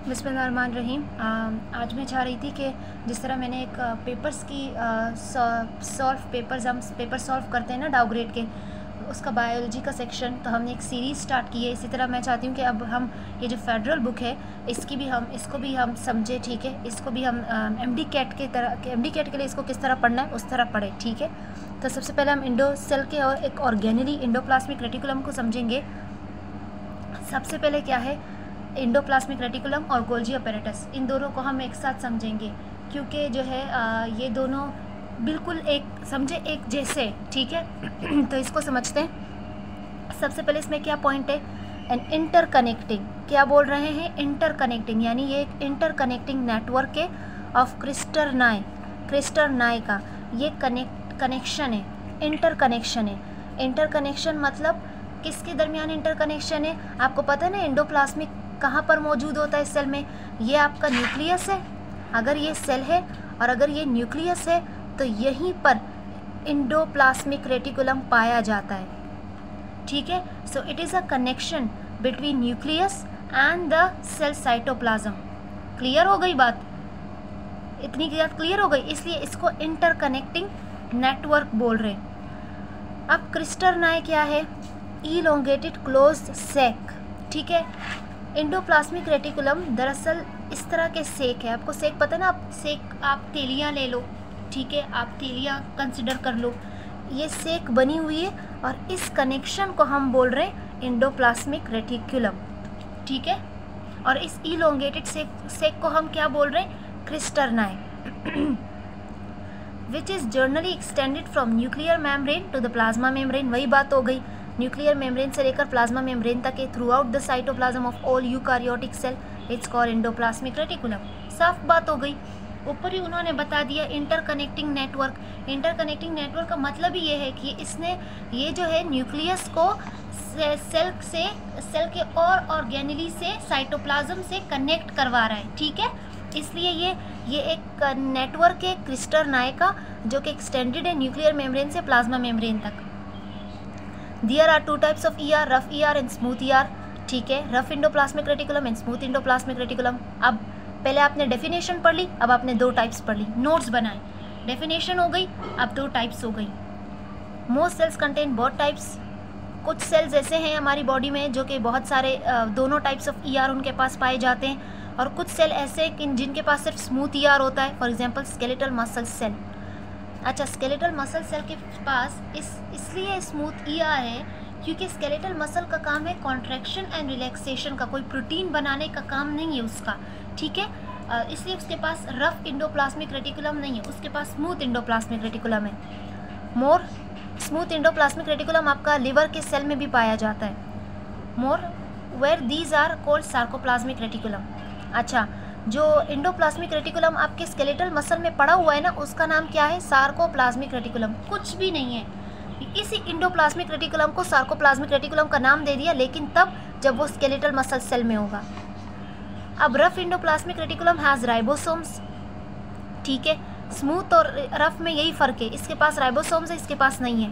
बिस्मिल्लाहिर्रहमानिर्रहीम। आज मैं चाह रही थी कि जिस तरह मैंने एक पेपर्स की हम पेपर सॉल्व करते हैं ना डाउग्रेड के, उसका बायोलॉजी का सेक्शन, तो हमने एक सीरीज़ स्टार्ट की है। इसी तरह मैं चाहती हूँ कि अब हम ये जो फेडरल बुक है इसको भी हम समझें, ठीक है। इसको भी हम एमडी कैट के लिए इसको किस तरह पढ़ना है उस तरह पढ़ें, ठीक है। तो सबसे पहले हम इंडो सेल के और एक ऑर्गेनली इंडोप्लाज्मिक रेटिकुलम को समझेंगे। सबसे पहले क्या है इंडोप्लाज्मिक रेटिकुलम और गोल्जी अपैरेटस, इन दोनों को हम एक साथ समझेंगे क्योंकि जो है ये दोनों बिल्कुल एक जैसे, ठीक है। तो इसको समझते हैं। सबसे पहले इसमें क्या पॉइंट है, एन इंटरकनेक्टिंग, क्या बोल रहे हैं, इंटरकनेक्टिंग, यानी ये एक इंटरकनेक्टिंग नेटवर्क है ऑफ क्रिस्टरनाई का ये कनेक्शन है, इंटरकनेक्शन है। इंटरकनेक्शन मतलब किसके दरमियान इंटरकनेक्शन है, आपको पता है ना इंडोप्लाज्मिक कहाँ पर मौजूद होता है सेल में, ये आपका न्यूक्लियस है। अगर ये सेल है और अगर ये न्यूक्लियस है तो यहीं पर इंडोप्लाज्मिक रेटिकुलम पाया जाता है, ठीक है। So it is a connection between nucleus and the cell cytoplasm. Clear हो गई बात, इतनी बात क्लियर हो गई, इसलिए इसको इंटरकनेक्टिंग नेटवर्क बोल रहे हैं। अब क्रिस्टरनाई क्या है, इलोंगेटेड क्लोज्ड सेक, ठीक है। इंडोप्लाज्मिक रेटिकुलम दरअसल इस तरह के सेक है, आपको सेक पता है ना, आप तेलियाँ ले लो, ठीक है, आप तेलियाँ कंसिडर कर लो, ये सेक बनी हुई है और इस कनेक्शन को हम बोल रहे हैं इंडोप्लाज्मिक रेटिकुलम, ठीक है। और इस इलोंगेटेड सेक को हम क्या बोल रहे हैं, cisternae, which is generally extended from nuclear membrane to the plasma membrane. वही बात हो गई, न्यूक्लियर मेम्ब्रेन से लेकर प्लाज्मा मेम्ब्रेन तक है, throughout the cytoplasm of all eukaryotic cell, it's called endoplasmic reticulum. साफ बात हो गई। ऊपर ही उन्होंने बता दिया इंटरकनेक्टिंग नेटवर्क। इंटरकनेक्टिंग नेटवर्क का मतलब ही ये है कि ये जो है न्यूक्लियस को सेल के और ऑर्गेनली से साइटोप्लाज्म से कनेक्ट करवा रहा है, ठीक है। इसलिए ये एक नेटवर्क है क्रिस्टरनाई का जो कि एक्सटेंडेड है न्यूक्लियर मेम्ब्रेन से प्लाज्मा मेम्ब्रेन तक। There are two types of ER, rough ER and smooth ER, ठीक है, rough endoplasmic reticulum and smooth endoplasmic reticulum. अब पहले आपने डेफिनेशन पढ़ ली, अब आपने दो टाइप्स पढ़ ली, नोट्स बनाए। डेफिनेशन हो गई, अब दो टाइप्स हो गई। Most sales contain both types, कुछ सेल्स ऐसे हैं हमारी बॉडी में जो कि बहुत सारे दोनों टाइप्स ऑफ ER उनके पास पाए जाते हैं, और कुछ सेल ऐसे हैं जिनके पास सिर्फ स्मूथ ER होता है, for example skeletal muscle cell. अच्छा, स्केलेटल मसल सेल के पास इसलिए स्मूथ ER है क्योंकि स्केलेटल मसल का काम है कॉन्ट्रैक्शन एंड रिलैक्सेशन का, कोई प्रोटीन बनाने का काम नहीं है उसका, ठीक है। इसलिए उसके पास रफ इंडोप्लाज्मिक रेटिकुलम नहीं है, उसके पास स्मूथ इंडोप्लाज्मिक रेटिकुलम है। मोर स्मूथ इंडोप्लाज्मिक रेटिकुलम आपका लिवर के सेल में भी पाया जाता है। More where these are called sarcoplasmic reticulum. अच्छा, जो इंडोप्लाज्मिक रेटिकुलम आपके स्केलेटल मसल में पड़ा हुआ है ना, उसका नाम क्या है, सार्कोप्लाज्मिक रेटिकुलम, कुछ भी नहीं है। इसी इंडोप्लाज्मिक रेटिकुलम को सार्कोप्लाज्मिक रेटिकुलम का नाम दे दिया, लेकिन तब जब वो स्केलेटल मसल सेल में होगा। अब rough endoplasmic reticulum has ribosomes, ठीक है। स्मूथ और रफ में यही फ़र्क है, इसके पास राइबोसोम्स है, इसके पास नहीं है।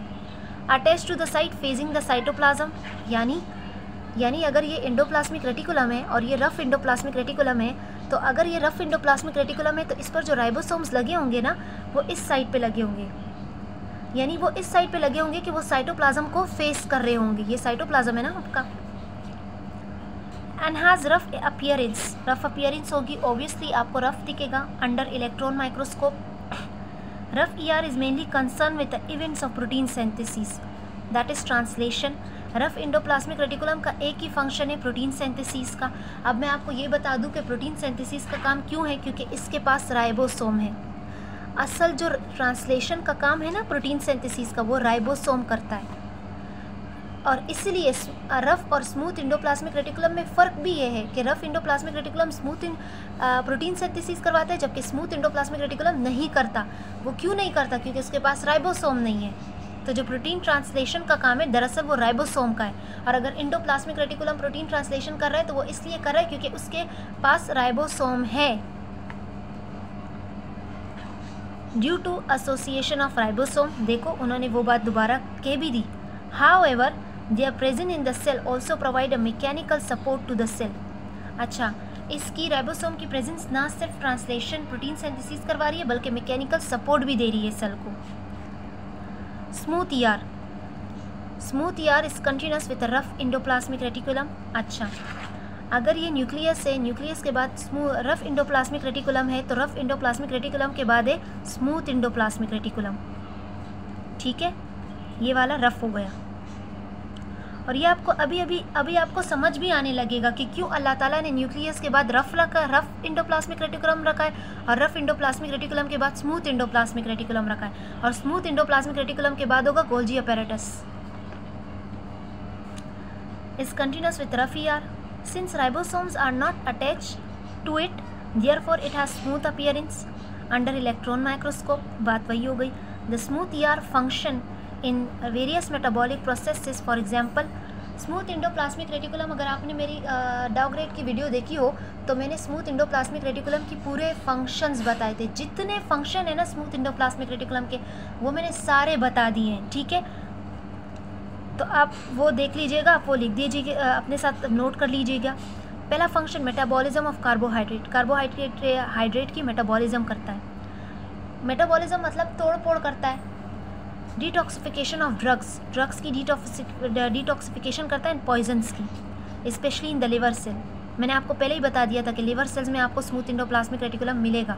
Attach to the site facing the cytoplasm, यानी अगर ये इंडोप्लाज्मिक रेटिकुलम है और ये रफ इंडोप्लाज्मिक रेटिकुलम है, तो अगर ये रफ इंडोप्लाज्मिक रेटिकुलम है तो इस पर जो राइबोसोम्स लगे होंगे ना, वो इस साइड पे लगे होंगे, यानी वो इस साइड पे लगे होंगे कि वो साइटोप्लाज्म को फेस कर रहे होंगे। ये साइटोप्लाज्म है ना आपका। And has rough appearance, rough appearance होगी, ऑब्वियसली आपको रफ दिखेगा under electron microscope. Rough ER is mainly concern with the events of protein synthesis, that is translation. Rough endoplasmic reticulum का एक ही फंक्शन है प्रोटीन सिंथेसिस का। अब मैं आपको ये बता दूं कि प्रोटीन सिंथेसिस का काम क्यों है, क्योंकि इसके पास राइबोसोम है। असल जो ट्रांसलेशन का काम है ना प्रोटीन सिंथेसिस का, वो राइबोसोम करता है। और इसलिए रफ और स्मूथ इंडोप्लाज्मिक रेटिकुलम में फ़र्क भी ये है कि rough endoplasmic reticulum protein synthesis करवाता है, जबकि स्मूथ इंडोप्लाज्मिक रेटिकुलम नहीं करता। वो क्यों नहीं करता, क्योंकि उसके पास राइबोसोम नहीं है। तो जो प्रोटीन ट्रांसलेशन का काम है दरअसल वो राइबोसोम का है, और अगर इंडोप्लाज्मिक रेटिकुलम प्रोटीन ट्रांसलेशन कर रहा है तो वो इसलिए कर रहा है क्योंकि उसके पास राइबोसोम है, due to association of ribosome. देखो उन्होंने वो बात दोबारा कह भी दी। However they are present in the cell also provide a mechanical support to the cell. अच्छा, इसकी राइबोसोम की प्रेजेंस ना सिर्फ ट्रांसलेशन प्रोटीन सिंथेसिस करवा रही है बल्कि मैकेनिकल सपोर्ट भी दे रही है सेल को। Smooth ER, smooth ER is continuous with rough endoplasmic reticulum. अच्छा, अगर ये न्यूक्लियस है, न्यूक्लियस के बाद रफ इंडोप्लाज्मिक रेटिकुलम है, तो रफ इंडोप्लाज्मिक रेटिकुलम के बाद है स्मूथ इंडोप्लाज्मिक रेटिकुलम। ठीक है, ये वाला रफ हो गया। और ये आपको अभी आपको समझ भी आने लगेगा कि क्यों अल्लाह ताला ने न्यूक्लियस के बाद रफ इंडोप्लाज्मिक रेटिकुलम रखा है और रफ इंडोप्लाज्मिक रेटिकुलम के बाद स्मूथ इंडोप्लाज्मिक रेटिकुलम रखा है, और स्मूथ इंडोप्लाज्मिक रेटिकुलम के बाद होगा Golgi apparatus. Is continuous with rough ER. Since ribosomes are not attached to it, therefore it has smooth appearance under electron microscope। बात वही हो गई। The smooth ER function in various metabolic processes, for example, smooth endoplasmic reticulum. अगर आपने मेरी डाउग्रेड की video देखी हो तो मैंने स्मूथ इंडोप्लाज्मिक रेटिकुलम की पूरे फंक्शंस बताए थे। जितने फंक्शन है ना स्मूथ इंडोप्लाज्मिक रेटिकुलम के, वो मैंने सारे बता दिए हैं। ठीक है, तो आप वो देख लीजिएगा, आप वो लिख दीजिएगा, अपने साथ नोट कर लीजिएगा। पहला function metabolism of carbohydrate. Carbohydrate की मेटाबॉलिज्म करता है। मेटाबॉलिज्म मतलब तोड़ फोड़ करता है। डिटॉक्सिफिकेशन ऑफ ड्रग्स की डिटॉक्सिफिकेशन करता है, पॉइजन्स की, specially in the liver cell. मैंने आपको पहले ही बता दिया था कि लिवर सेल्स में आपको स्मूथ इंडोप्लाज्मिक रेटिकुलम मिलेगा।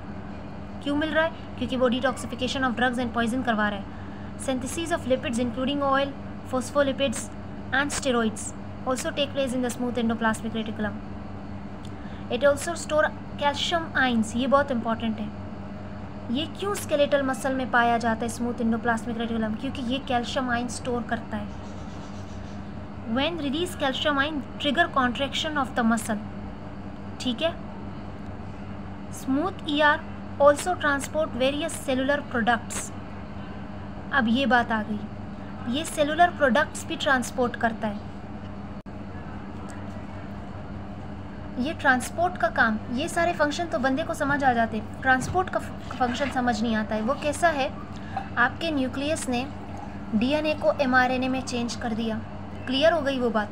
क्यों मिल रहा है? क्योंकि वो detoxification of drugs and poison करवा रहा है। Synthesis of lipids including oil, phospholipids and steroids also take place in the smooth endoplasmic reticulum. It also store calcium ions। ये बहुत इंपॉर्टेंट है। ये क्यों स्केलेटल मसल में पाया जाता है स्मूथ इंडोप्लाज्मिक रेटिकुलम? क्योंकि ये कैल्शियम आयन स्टोर करता है। When release calcium ion trigger contraction of the muscle। ठीक है, smooth ER also transport various cellular products। अब ये बात आ गई, ये सेलुलर प्रोडक्ट्स भी ट्रांसपोर्ट करता है। ये ट्रांसपोर्ट का काम, ये सारे फंक्शन तो बंदे को समझ आ जाते, ट्रांसपोर्ट का फंक्शन समझ नहीं आता है। वो कैसा है? आपके न्यूक्लियस ने डीएनए को एमआरएनए में चेंज कर दिया। क्लियर हो गई वो बात?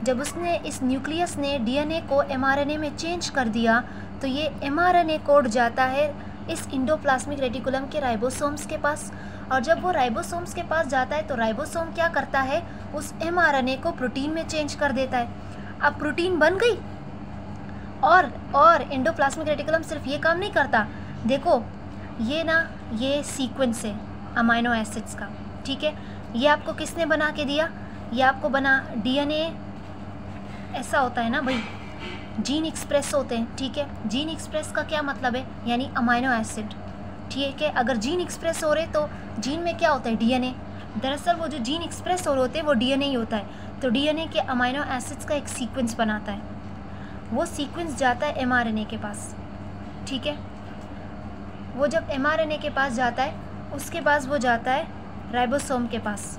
जब उसने इस न्यूक्लियस ने डीएनए को एमआरएनए में चेंज कर दिया तो ये एमआरएनए कोड जाता है इस इंडोप्लाज्मिक रेटिकुलम के राइबोसोम्स के पास, और जब वो राइबोसोम्स के पास जाता है तो राइबोसोम क्या करता है? उस एमआरएनए को प्रोटीन में चेंज कर देता है। अब प्रोटीन बन गई। और इंडोप्लाज्मिक रेटिकुलम सिर्फ ये काम नहीं करता। देखो ये सीक्वेंस है अमाइनो एसिड्स का। ठीक है, ये आपको किसने बना के दिया? ये आपको बना डीएनए। ऐसा होता है ना भाई, जीन एक्सप्रेस होते हैं। ठीक है, जीन एक्सप्रेस का क्या मतलब है? यानी अमाइनो एसिड। ठीक है, अगर जीन एक्सप्रेस हो रहे तो जीन में क्या होता है? डीएनए। दरअसल वो जो जीन एक्सप्रेस हो रहे होते हैं वो डीएनए ही होता है। तो डीएनए के अमाइनो एसिड्स का एक सीक्वेंस बनाता है। वो सीक्वेंस जाता है एमआरएनए के पास। ठीक है, वो जब एमआरएनए के पास जाता है उसके बाद वो जाता है राइबोसोम के पास।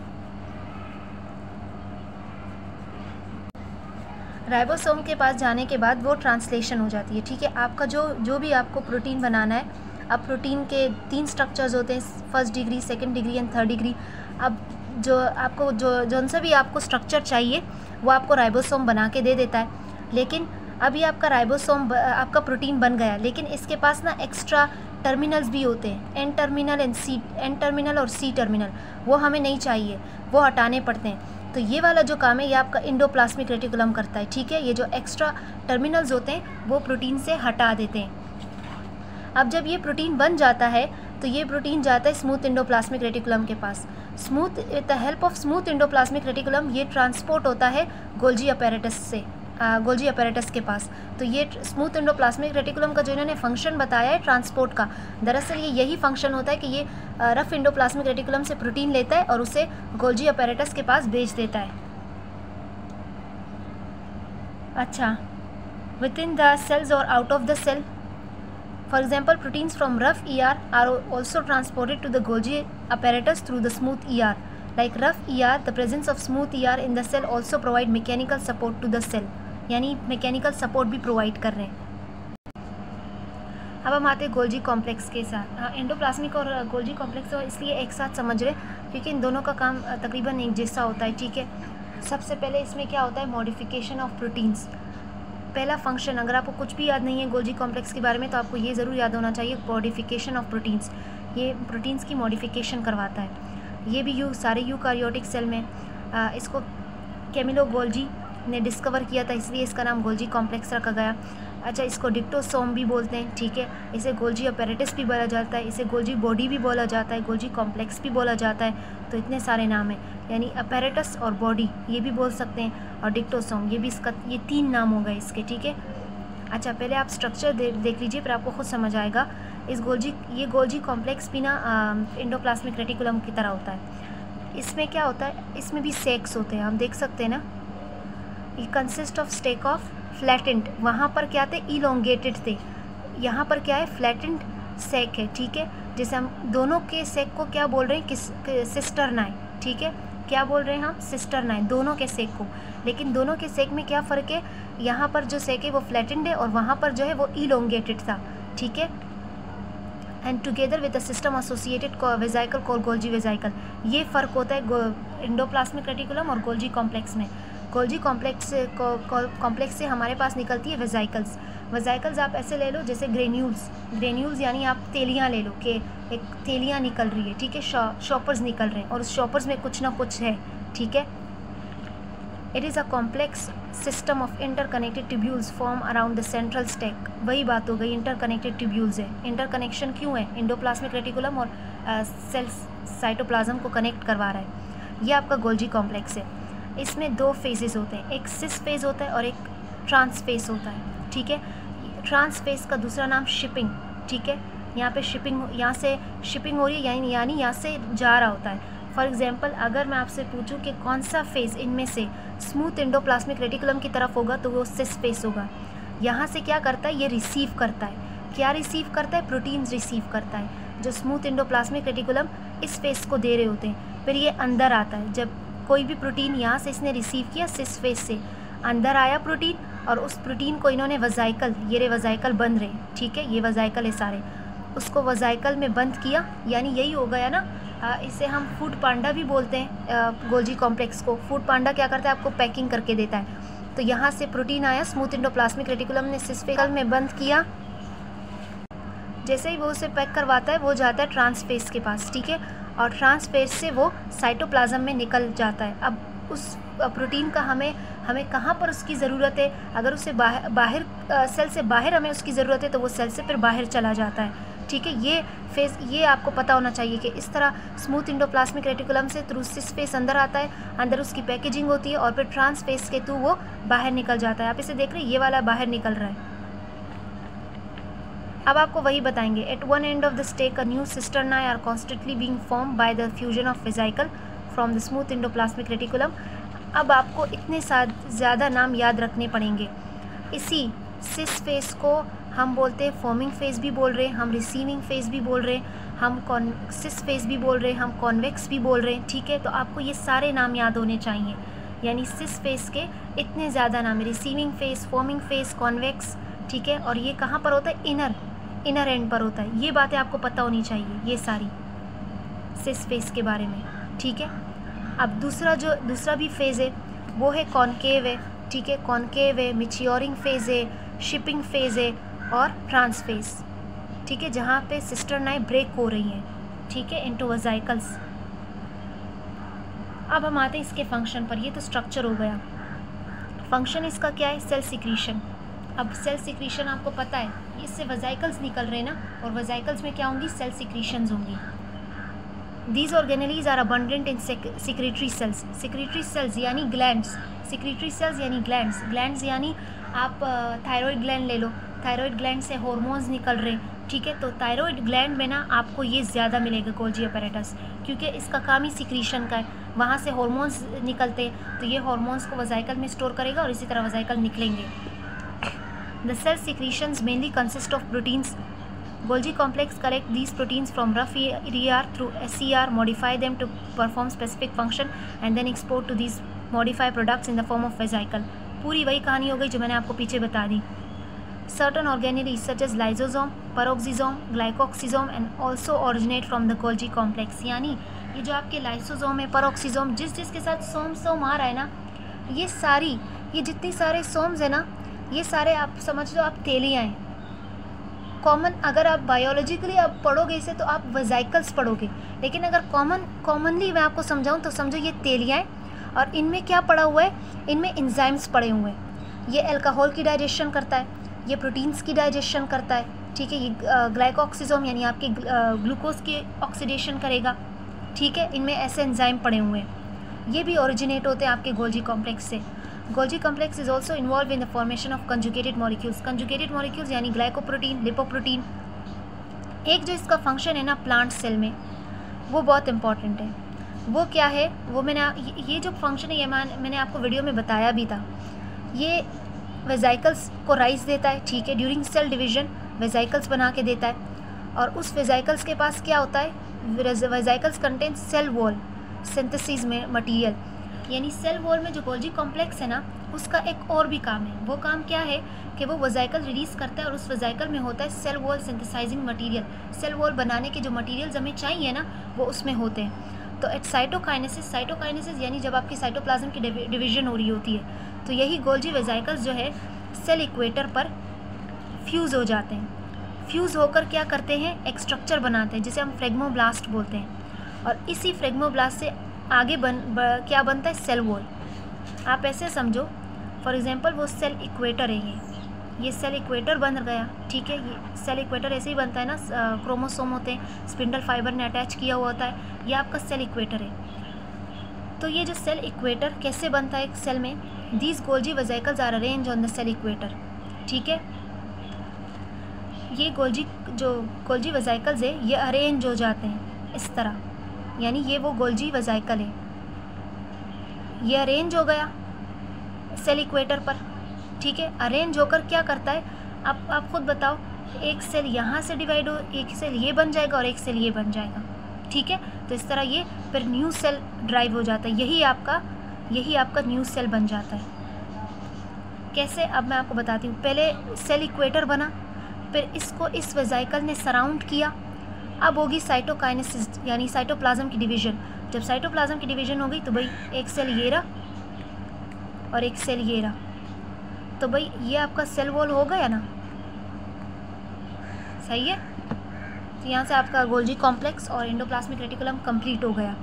राइबोसोम के पास जाने के बाद वो ट्रांसलेशन हो जाती है। ठीक है, आपका जो भी आपको प्रोटीन बनाना है, अब प्रोटीन के 3 स्ट्रक्चर्स होते हैं, first degree, second degree and third degree. अब जो आपको जौन सा भी आपको स्ट्रक्चर चाहिए वो आपको राइबोसोम बना के दे देता है। लेकिन अभी आपका राइबोसोम, आपका प्रोटीन बन गया, लेकिन इसके पास ना एक्स्ट्रा टर्मिनल्स भी होते हैं, एन टर्मिनल और सी टर्मिनल। वो हमें नहीं चाहिए, वो हटाने पड़ते हैं। तो ये वाला जो काम है ये आपका इंडोप्लाज्मिक रेटिकुलम करता है। ठीक है, ये जो एक्स्ट्रा टर्मिनल्स होते हैं वो प्रोटीन से हटा देते हैं। अब जब ये प्रोटीन बन जाता है तो ये प्रोटीन जाता है स्मूथ इंडोप्लाज्मिक रेटिकुलम के पास। With the help of smooth endoplasmic reticulum ये ट्रांसपोर्ट होता है गोल्जी अपैरेटस के पास। तो ये स्मूथ इंडोप्लाज्मिक रेटिकुलम का जो इन्होंने फंक्शन बताया है ट्रांसपोर्ट का, दरअसल ये यही फंक्शन होता है कि ये रफ इंडोप्लाज्मिक रेटिकुलम से प्रोटीन लेता है और उसे गोल्जी अपैरेटस के पास भेज देता है। अच्छा, विद इन द सेल्स और out of the cell, for example, proteins from rough ER are also transported to the Golgi apparatus through the smooth ER. Like rough ER, the presence of smooth ER in the cell also provide mechanical support to the cell. यानी mechanical support भी provide कर रहे हैं। अब हम आते हैं Golgi complex के साथ। हाँ, एंडोप्लाज्मिक और गोल्जी कॉम्प्लेक्स तो इसलिए एक साथ समझ रहे क्योंकि इन दोनों का काम तकरीबन एक जैसा होता है। ठीक है, सबसे पहले इसमें क्या होता है? Modification of proteins. पहला फंक्शन, अगर आपको कुछ भी याद नहीं है गोल्जी कॉम्प्लेक्स के बारे में तो आपको ये ज़रूर याद होना चाहिए, मॉडिफिकेशन ऑफ प्रोटीन्स। ये प्रोटीन्स की मॉडिफिकेशन करवाता है। ये भी सारे यूकारियोटिक सेल में इसको कैमिलो गोल्जी ने डिस्कवर किया था, इसलिए इसका नाम गोल्जी कॉम्प्लेक्स रखा गया। अच्छा, इसको डिक्टोसोम भी बोलते हैं, ठीक है। इसे गोल्जी अपैरेटस भी बोला जाता है, इसे गोल्जी बॉडी भी बोला जाता है, गोल्जी कॉम्प्लेक्स भी बोला जाता है। तो इतने सारे नाम हैं, यानी अपैरेटस और बॉडी ये भी बोल सकते हैं, और डिक्टोसोम ये भी, इसका ये 3 नाम हो गए इसके, ठीक है। अच्छा, पहले आप स्ट्रक्चर देख लीजिए, फिर आपको खुद समझ आएगा। ये गोल्जी कॉम्प्लेक्स भी ना एंडोप्लाज्मिक रेटिकुलम की तरह होता है। इसमें क्या होता है, इसमें भी सेक्स होते हैं, हम देख सकते हैं ना। ये consist of stack of flattened, वहाँ पर क्या थे, इलोंगेटेड थे, यहाँ पर क्या है, फ्लैटेंड सेक है, ठीक है। जैसे हम दोनों के सेक को क्या बोल रहे हैं, सिस्टरनाए, ठीक है। क्या बोल रहे हैं हम, सिस्टरनाए, दोनों के सेक को। लेकिन दोनों के सेक में क्या फ़र्क है, यहाँ पर जो सेक है वो फ्लैटेंड है और वहाँ पर जो है वो इलोंगेटेड था, ठीक है। And together with the system associated वेजाइकल called Golgi वेजाइकल, ये फ़र्क होता है एंडोप्लाज्मिक रेटिकुलम और गोल्जी कॉम्प्लेक्स में। गोल्जी कॉम्प्लेक्स से हमारे पास निकलती है वेजाइकल्स। वेजाइकल्स आप ऐसे ले लो जैसे ग्रेन्यूल्स यानी आप तेलियाँ ले लो कि एक तेलियाँ निकल रही है, ठीक है, शॉपर्स निकल रहे हैं और उस शॉपर्स में कुछ ना कुछ है, ठीक है। It is a complex system of interconnected tubules form around the central stack. वही बात हो गई, इंटरकनेक्टेड ट्यूब्यूल्स है। इंटरकनेक्शन क्यों है, एंडोप्लाज्मिक रेटिकुलम और सेल्स साइटोप्लाज्म को कनेक्ट करवा रहा है। ये आपका गोल्जी कॉम्प्लेक्स है। इसमें 2 फेजेस होते हैं, एक सिस फेज होता है और एक ट्रांस फेज होता है, ठीक है। ट्रांस फेज का दूसरा नाम शिपिंग, ठीक है। यहाँ पे शिपिंग, यहाँ से शिपिंग हो रही है, यानी यहाँ से जा रहा होता है। फॉर एग्जांपल, अगर मैं आपसे पूछूं कि कौन सा फेज इनमें से स्मूथ एंडोप्लाज्मिक रेटिकुलम की तरफ होगा तो वो सिस फेज होगा। यहाँ से क्या करता है, ये रिसीव करता है। क्या रिसीव करता है, प्रोटीन्स रिसीव करता है जो स्मूथ एंडोप्लाज्मिक रेटिकुलम इस फेज को दे रहे होते हैं। फिर ये अंदर आता है, जब कोई भी प्रोटीन यहाँ से इसने रिसीव किया सिस फेज से, अंदर आया प्रोटीन और उस प्रोटीन को इन्होंने वजाइकल, ये रे वजाइकल बंद रहे, ठीक है, ये वजाइकल है सारे, उसको वजाइकल में बंद किया, यानी यही हो गया ना। इसे हम फूड पांडा भी बोलते हैं, गोल्जी कॉम्प्लेक्स को। फूड पांडा क्या करता है, आपको पैकिंग करके देता है। तो यहाँ से प्रोटीन आया, स्मूथ एंडोप्लाज्मिक रेटिकुलम ने सिस फेज में बंद किया, जैसे ही वो उसे पैक करवाता है वो जाता है ट्रांसफेज के पास, ठीक है, और ट्रांसफेज से वो साइटोप्लाज्म में निकल जाता है। अब उस प्रोटीन का हमें कहाँ पर उसकी ज़रूरत है, अगर उसे बाहर सेल से बाहर हमें उसकी ज़रूरत है तो वो सेल से फिर बाहर चला जाता है, ठीक है। ये फेज़, ये आपको पता होना चाहिए कि इस तरह स्मूथ एंडोप्लाज्मिक रेटिकुलम से थ्रू सिस फेज अंदर आता है, अंदर उसकी पैकेजिंग होती है और फिर ट्रांसफेज के थ्रू वो बाहर निकल जाता है। आप इसे देख रहे हैं, ये वाला बाहर निकल रहा है। अब आपको वही बताएंगे, at one end of the stack a new cisternae are constantly being form by the fusion of vesicle from the smooth endoplasmic reticulum. अब आपको इतने ज़्यादा नाम याद रखने पड़ेंगे। इसी सिस फेज को हम बोलते हैं फॉर्मिंग फेज भी बोल रहे हैं, हम रिसीविंग फेज भी बोल रहे हैं, हम सिस फेज भी बोल रहे हैं, हम कॉन्वेक्स भी बोल रहे हैं, ठीक है। तो आपको ये सारे नाम याद होने चाहिए, यानी सिस फेज के इतने ज़्यादा नाम है, receiving phase, forming phase, convex, ठीक है। और ये कहाँ पर होता है, इनर एंड पर होता है। ये बातें आपको पता होनी चाहिए, ये सारी सिस फेज के बारे में, ठीक है। अब दूसरा भी फेज़ है वो है कॉनकेव है, ठीक है, कॉनकेव है, मैच्योरिंग फेज़ है, शिपिंग फेज़ है और ट्रांसफेज, ठीक है, जहाँ पे सिस्टरनाए ब्रेक हो रही हैं, ठीक है, इनटू वेजाइकल्स। अब हम आते हैं इसके फंक्शन पर। ये तो स्ट्रक्चर हो गया। फंक्शन इसका क्या है, सेल सिक्रीशन। अब सेल सिक्रीशन आपको पता है, इससे वेजाइकल्स निकल रहे हैं ना, और वेजाइकल्स में क्या होंगी, सेल सिक्रीशंस होंगी। These organelles are abundant in secretory cells. Secretory cells यानी glands, secretory cells यानी glands यानी आप थायराइड ग्लैंड ले लो, थायराइड ग्लैंड से हॉर्मोन्स निकल रहे हैं, ठीक है। तो थायराइड ग्लैंड में ना आपको ये ज़्यादा मिलेगा गोल्जी अपैरेटस, क्योंकि इसका काम ही सिक्रीशन का है, वहाँ से हॉर्मोन्स निकलते हैं, तो ये हॉर्मोन्स को वेजाइकल में स्टोर करेगा और इसी तरह वेजाइकल निकलेंगे। The cell secretions mainly consist of proteins. Golgi complex collect these proteins from rough ER through SCR, modify them to perform specific function and then export to these modified products in the form of vesicle. पूरी वही कहानी हो गई जो मैंने आपको पीछे बता दी। Certain organelles such as lysosome, peroxisome, glycoxysome and also originate from the Golgi complex. यानी ये जो आपके लाइसोसोम है, पेरोक्सिसोम, जिसके साथ सोम आ रहा है ना, ये जितनी सारे सोम्स है ना, ये सारे आप समझ लो आप तेलियाँ हैं। कॉमन अगर आप बायोलॉजिकली आप पढ़ोगे इसे तो आप वेजाइकल्स पढ़ोगे, लेकिन अगर कॉमनली मैं आपको समझाऊँ तो समझो ये तेलियाँ हैं और इनमें क्या पड़ा हुआ है, इनमें एंजाइम्स पड़े हुए हैं। ये अल्कोहल की डाइजेशन करता है, ये प्रोटीन्स की डाइजेशन करता है, ठीक है। ये ग्लाइकोऑक्सीजोम यानी आपके ग्लूकोज की ऑक्सीडेशन करेगा, ठीक है। इनमें ऐसे एंजाइम पड़े हुए हैं, ये भी ओरिजिनेट होते हैं आपके गोल्जी कॉम्प्लेक्स से। Golgi complex is also involve in the formation of conjugated molecules. Conjugated molecules यानी ग्लाइकोप्रोटीन, लिपोप्रोटीन। एक जो इसका फंक्शन है ना प्लांट सेल में, वो बहुत इंपॉर्टेंट है। वो क्या है, वो ये जो फंक्शन है ये मैंने आपको वीडियो में बताया भी था। ये वेजाइकल्स को राइस देता है, ठीक है। ड्यूरिंग सेल डिवीजन वेजाइकल्स बना के देता है, और उस वेजाइकल्स के पास क्या होता है, vesicles contain cell wall synthesis में मटीरियल, यानी सेल वॉल में जो गोल्जी कॉम्प्लेक्स है ना, उसका एक और भी काम है। वो काम क्या है कि वो वेजाइकल रिलीज़ करता है और उस वेजाइकल में होता है cell wall synthesizing material. Cell wall बनाने के जो मटीरियल्स हमें चाहिए ना, वो उसमें होते हैं। तो एट साइटोकाइनेसिस यानी जब आपकी साइटोप्लाज्म की डिवीजन हो रही होती है, तो यही गोल्जी वेजाइकल्स जो है सेल इक्वेटर पर फ्यूज़ हो जाते हैं। फ्यूज़ होकर क्या करते हैं, एक स्ट्रक्चर बनाते हैं जिसे हम फ्रेगमोब्लास्ट बोलते हैं। और इसी फ्रेगमोब्लास्ट से आगे क्या बनता है, सेल वॉल। आप ऐसे समझो, फॉर एग्जांपल वो सेल इक्वेटर है, ये सेल इक्वेटर बन गया, ठीक है। ये सेल इक्वेटर ऐसे ही बनता है ना, क्रोमोसोम होते हैं, स्पिंडल फाइबर ने अटैच किया हुआ होता है, ये आपका सेल इक्वेटर है। तो ये जो सेल इक्वेटर कैसे बनता है एक सेल में, these Golgi vesicles are arrange on the cell equator, ठीक है। ये गोल्जी वेजाइकल्स है, ये अरेंज हो जाते हैं इस तरह, यानी ये वो गोल्जी वेजाइकल है, ये अरेंज हो गया सेल इक्वेटर पर, ठीक है। अरेंज होकर क्या करता है, आप खुद बताओ, एक सेल यहाँ से डिवाइड हो, एक सेल ये बन जाएगा और एक सेल ये बन जाएगा, ठीक है। तो इस तरह ये फिर न्यू सेल ड्राइव हो जाता है, यही आपका न्यू सेल बन जाता है। कैसे, अब मैं आपको बताती हूँ। पहले सेल इक्वेटर बना, फिर इसको इस वेजाइकल ने सराउंड किया, अब होगी साइटोकाइनेसिस यानी साइटोप्लाज्म की डिवीज़न। जब साइटोप्लाज्म की डिवीज़न हो गई तो भाई एक सेल ये रहा और एक सेल ये रहा, तो भाई ये आपका सेल वॉल हो गया ना, सही है। तो यहाँ से आपका गोल्जी कॉम्प्लेक्स और एंडोप्लाज्मिक रेटिकुलम कंप्लीट हो गया।